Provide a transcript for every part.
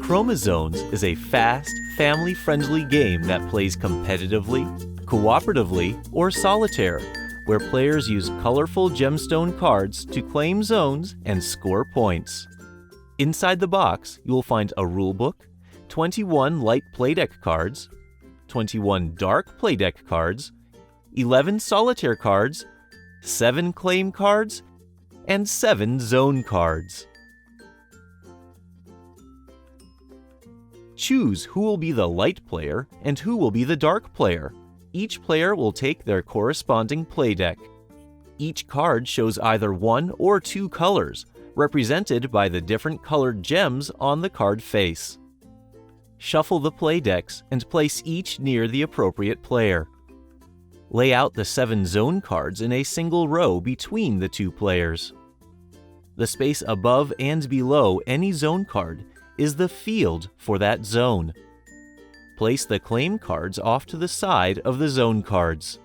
KhromaZones is a fast, family-friendly game that plays competitively, cooperatively, or solitaire, where players use colorful gemstone cards to claim zones and score points. Inside the box, you will find a rulebook, 21 light playdeck cards, 21 dark playdeck cards, 11 solitaire cards, 7 claim cards, and 7 zone cards. Choose who will be the light player and who will be the dark player. Each player will take their corresponding playdeck. Each card shows either 1 or 2 colors, represented by the different colored gems on the card face. Shuffle the playdecks and place each near the appropriate player. Lay out the 7 zone cards in a single row between the 2 players. The space above and below any zone card is the field for that zone. Place the claim cards off to the side of the zone cards.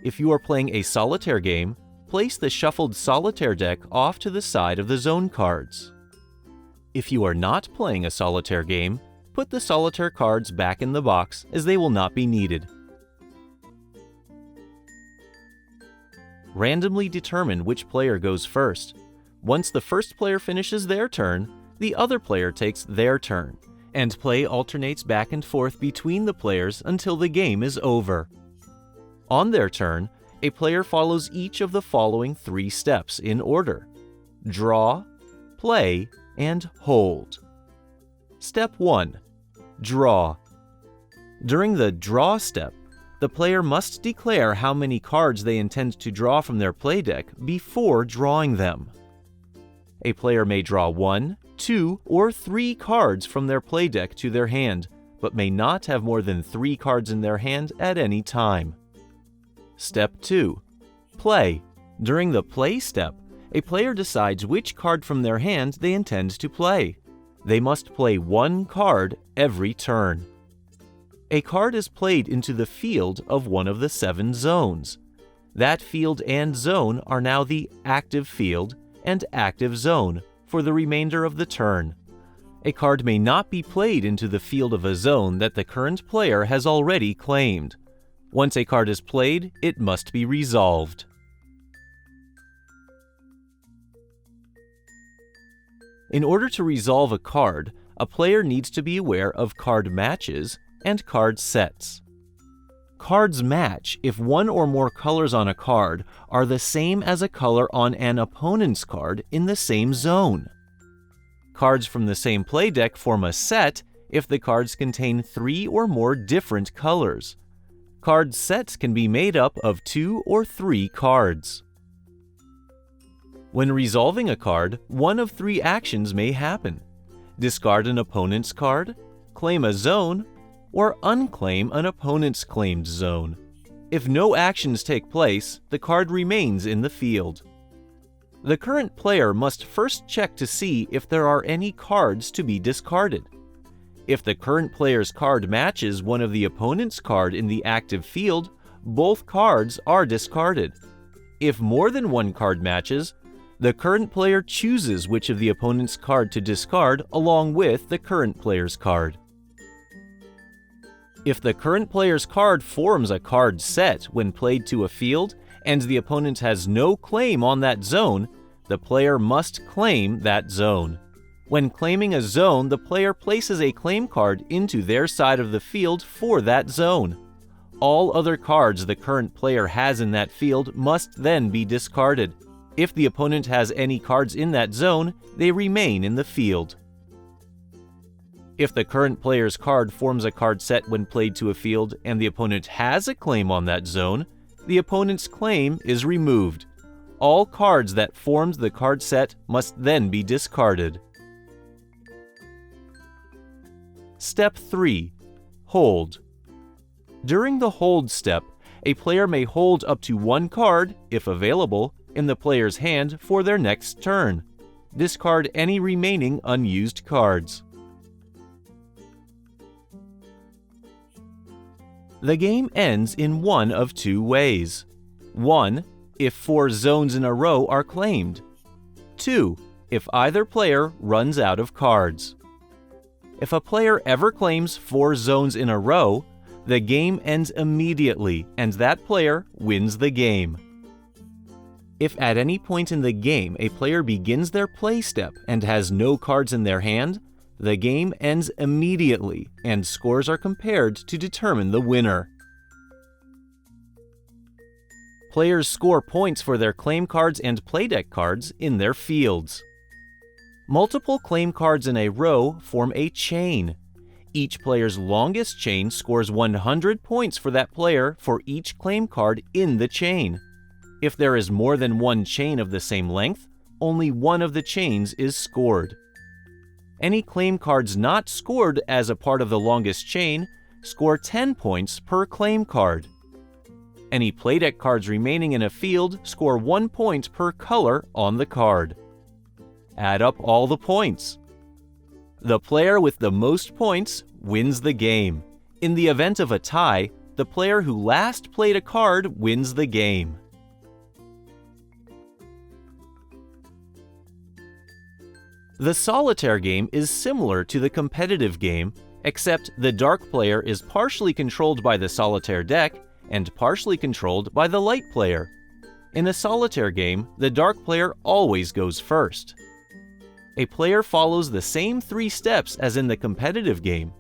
If you are playing a solitaire game, place the shuffled solitaire deck off to the side of the zone cards. If you are not playing a solitaire game, put the solitaire cards back in the box as they will not be needed. Randomly determine which player goes first. Once the first player finishes their turn, the other player takes their turn, and play alternates back and forth between the players until the game is over. On their turn, a player follows each of the following 3 steps in order: draw, play, and hold. Step 1. Draw. During the draw step, the player must declare how many cards they intend to draw from their playdeck before drawing them. A player may draw 1, 2, or 3 cards from their playdeck to their hand, but may not have more than 3 cards in their hand at any time. Step 2. Play. During the play step, a player decides which card from their hand they intend to play. They must play 1 card every turn. A card is played into the field of one of the 7 zones. That field and zone are now the active field and active zone for the remainder of the turn. A card may not be played into the field of a zone that the current player has already claimed. Once a card is played, it must be resolved. In order to resolve a card, a player needs to be aware of card matches and card sets. Cards match if one or more colors on a card are the same as a color on an opponent's card in the same zone. Cards from the same playdeck form a set if the cards contain 3 or more different colors. Card sets can be made up of 2 or 3 cards. When resolving a card, one of 3 actions may happen: discard an opponent's card, claim a zone, or unclaim an opponent's claimed zone. If no actions take place, the card remains in the field. The current player must first check to see if there are any cards to be discarded. If the current player's card matches one of the opponent's card in the active field, both cards are discarded. If more than one card matches, the current player chooses which of the opponent's card to discard along with the current player's card. If the current player's card forms a card set when played to a field and the opponent has no claim on that zone, the player must claim that zone. When claiming a zone, the player places a claim card into their side of the field for that zone. All other cards the current player has in that field must then be discarded. If the opponent has any cards in that zone, they remain in the field. If the current player's card forms a card set when played to a field and the opponent has a claim on that zone, the opponent's claim is removed. All cards that formed the card set must then be discarded. Step 3. Hold. During the hold step, a player may hold up to 1 card, if available, in the player's hand for their next turn. Discard any remaining unused cards. The game ends in one of two ways. 1. If 4 zones in a row are claimed. 2. If either player runs out of cards. If a player ever claims 4 zones in a row, the game ends immediately and that player wins the game. If at any point in the game a player begins their play step and has no cards in their hand, the game ends immediately and scores are compared to determine the winner. Players score points for their claim cards and playdeck cards in their fields. Multiple claim cards in a row form a chain. Each player's longest chain scores 100 points for that player for each claim card in the chain. If there is more than one chain of the same length, only one of the chains is scored. Any claim cards not scored as a part of the longest chain score 10 points per claim card. Any playdeck cards remaining in a field score 1 point per color on the card. Add up all the points. The player with the most points wins the game. In the event of a tie, the player who last played a card wins the game. The Solitaire game is similar to the competitive game, except the dark player is partially controlled by the Solitaire deck and partially controlled by the light player. In a Solitaire game, the dark player always goes first. A player follows the same 3 steps as in the competitive game.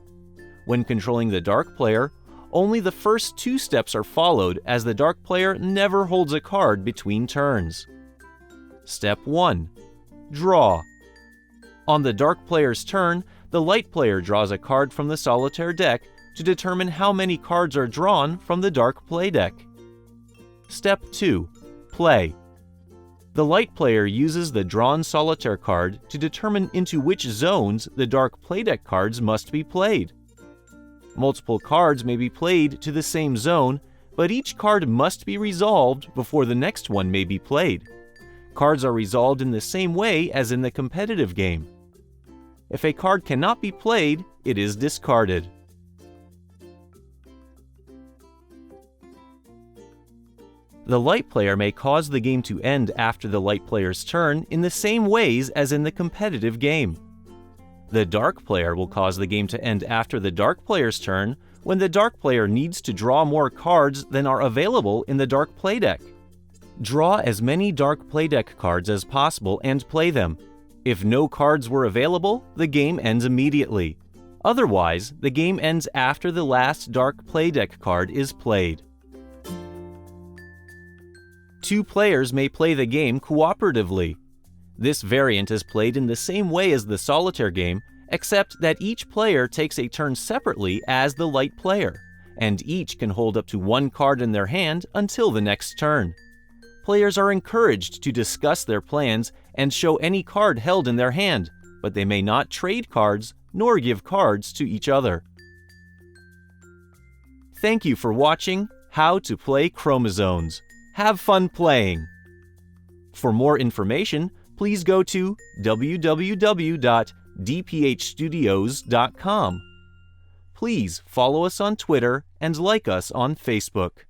When controlling the dark player, only the first 2 steps are followed as the dark player never holds a card between turns. Step 1. Draw. On the dark player's turn, the light player draws a card from the Solitaire deck to determine how many cards are drawn from the dark play deck. Step 2. Play. The light player uses the drawn Solitaire card to determine into which zones the dark playdeck cards must be played. Multiple cards may be played to the same zone, but each card must be resolved before the next one may be played. Cards are resolved in the same way as in the competitive game. If a card cannot be played, it is discarded. The light player may cause the game to end after the light player's turn in the same ways as in the competitive game. The dark player will cause the game to end after the dark player's turn when the dark player needs to draw more cards than are available in the dark playdeck. Draw as many dark playdeck cards as possible and play them. If no cards were available, the game ends immediately. Otherwise, the game ends after the last dark playdeck card is played. 2 players may play the game cooperatively. This variant is played in the same way as the Solitaire game, except that each player takes a turn separately as the light player, and each can hold up to 1 card in their hand until the next turn. Players are encouraged to discuss their plans and show any card held in their hand, but they may not trade cards nor give cards to each other. Thank you for watching How to Play KhromaZones. Have fun playing! For more information, please go to www.dphstudios.com. Please follow us on Twitter and like us on Facebook.